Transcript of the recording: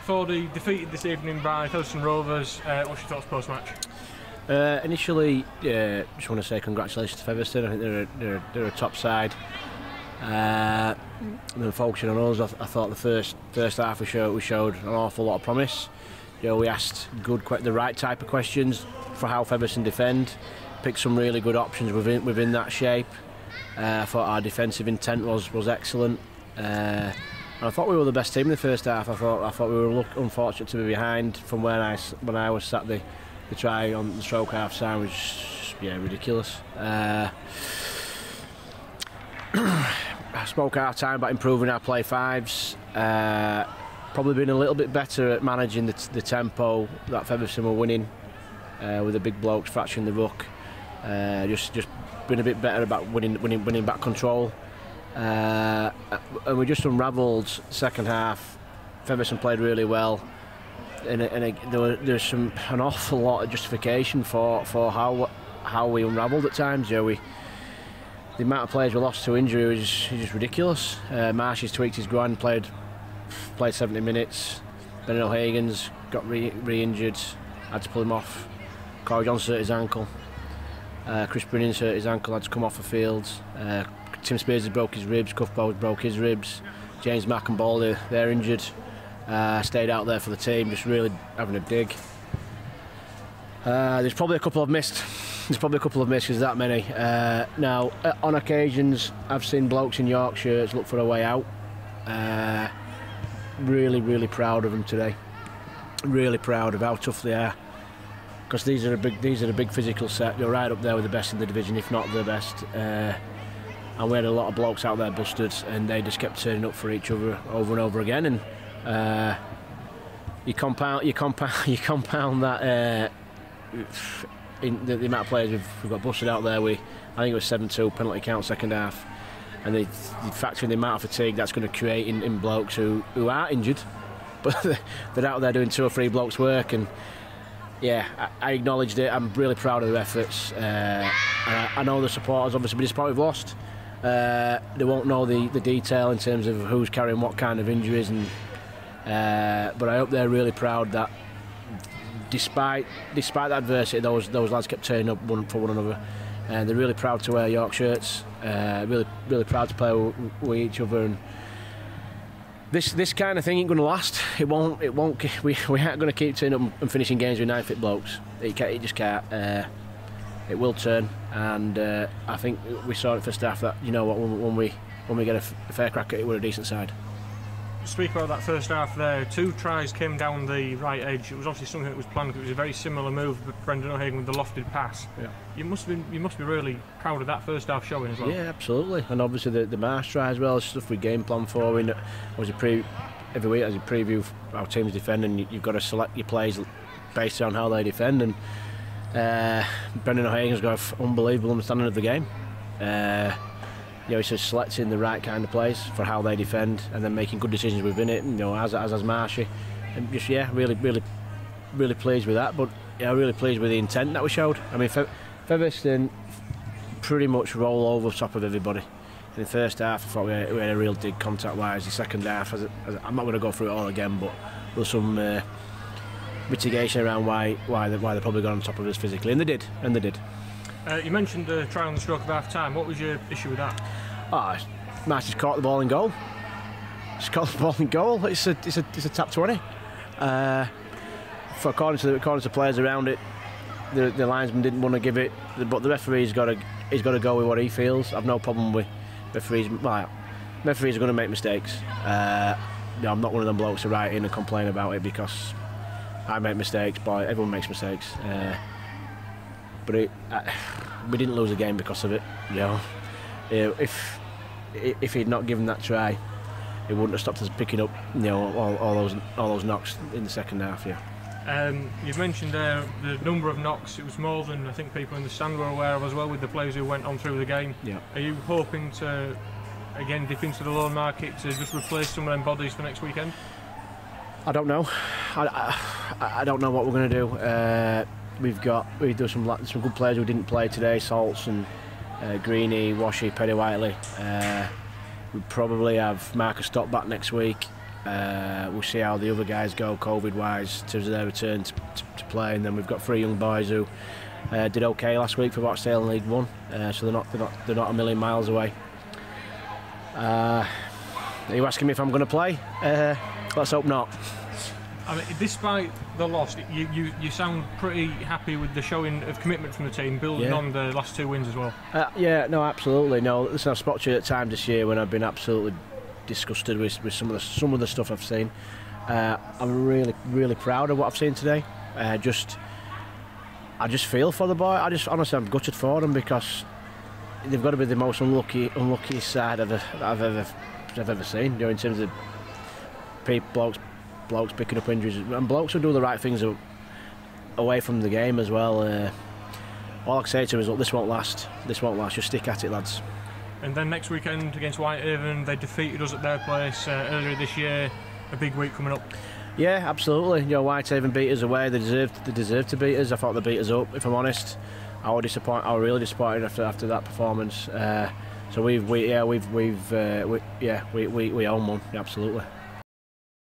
for the defeated this evening by Featherstone Rovers. What's your thoughts post-match? Initially, just want to say congratulations to Featherstone. I think they're a top side. And then focusing on us, I thought the first half we showed an awful lot of promise. We asked the right type of questions for how Featherstone defend. Picked some really good options within that shape. I thought our defensive intent was excellent. And I thought we were the best team in the first half. I thought we were unfortunate to be behind from when I was sat the try on the stroke half time was just, ridiculous. I spoke half time about improving our play fives. Probably been a little bit better at managing the tempo that Featherstone were winning with the big blokes fracturing the ruck. Just been a bit better about winning back control. And we just unravelled second half. Featherstone played really well, and there's an awful lot of justification for how we unravelled at times. The amount of players we lost to injury is just ridiculous. Marshy's tweaked his groin, played 70 minutes. Brendan O'Hagan's got re-injured, had to pull him off. Corey Johnson hurt his ankle. Chris Brinning's hurt his ankle, had to come off the field. Tim Spears has broke his ribs, Cuthbow's broke his ribs. James Mack and Baldy, they're injured. Stayed out there for the team, just really having a dig. There's probably a couple I've missed. There's that many. Now, on occasions, I've seen blokes in York shirts look for a way out. Really proud of them today. Really proud of how tough they are. Because these are a big physical set. They're right up there with the best in the division, if not the best. And we had a lot of blokes out there busted, and they just kept turning up for each other over and over again. And you compound that in the amount of players we've got busted out there. I think it was 7-2 penalty count second half, and they factor in the amount of fatigue that's going to create in blokes who are injured, but they're out there doing 2 or 3 blokes' work. And I acknowledged it. I'm really proud of their efforts. I know the supporters obviously be disappointed we've lost. They won't know the detail in terms of who's carrying what kind of injuries, but I hope they're really proud that despite the adversity, those lads kept turning up one for one another. And they're really proud to wear York shirts. Really proud to play with each other. And this kind of thing ain't going to last. It won't. We aren't going to keep turning up and finishing games with 9 fit blokes. It just can't. It will turn, and I think we saw it for staff that when we get a fair crack at it, we're a decent side. Speak about that first half there. 2 tries came down the right edge. It was obviously something that was planned. It was a very similar move, but Brendan O'Hagan with the lofted pass. Yeah. You must be really proud of that first half showing as well. Yeah, absolutely. And obviously the Marsh try as well. Stuff we game plan for. Every week as a preview how teams defend, and you've got to select your plays based on how they defend. And Brendan O'Hagan's got an unbelievable understanding of the game. He's just selecting the right kind of plays for how they defend, and then making good decisions within it. As Marshy, and just really pleased with that. But really pleased with the intent that we showed. I mean, Featherstone pretty much roll over top of everybody. In the first half, I thought we had a real dig contact-wise. The second half, I'm not going to go through it all again, but there was some mitigation around why they probably got on top of us physically, and they did. You mentioned the try on the stroke of half time. What was your issue with that? Marty's caught the ball in goal. It's a tap 20. According to the players around it, the linesman didn't want to give it, but the referee's got to go with what he feels. I've no problem with referees. Referees are going to make mistakes. I'm not one of them blokes to write in and complain about it, because I make mistakes, but everyone makes mistakes. But we didn't lose the game because of it. If he'd not given that try, it wouldn't have stopped us picking up all those knocks in the second half. You've mentioned the number of knocks. It was more than I think people in the stand were aware of as well, with the players who went on through the game. Are you hoping to again dip into the loan market to just replace some of them bodies for next weekend? I don't know. I don't know what we're going to do. We've some good players who didn't play today, Salts and Greeny, Washy, Petty Whiteley. We probably have Marcus Stock back next week. We'll see how the other guys go COVID-wise in terms of their return to play, and then we've got 3 young boys who did okay last week for Rochdale in League One, so they're not a million miles away. Are you asking me if I'm going to play? Let's hope not. I mean, despite the loss, you sound pretty happy with the showing of commitment from the team, building on the last 2 wins as well. Yeah, no, absolutely. No, listen, I've spotted you at times this year when I've been absolutely disgusted with some of the stuff I've seen. I'm really proud of what I've seen today. I just feel for the boy. Honestly, I'm gutted for them, because they've got to be the most unlucky side I've ever seen. In terms of blokes picking up injuries, and blokes who do the right things away from the game as well. All I can say to them is, look, this won't last. Just stick at it, lads. And then next weekend against Whitehaven, they defeated us at their place earlier this year. A big week coming up. Yeah, absolutely. Whitehaven beat us away. They deserved to beat us. I thought they beat us up. If I'm honest, I was really disappointed after that performance. So we own one, absolutely.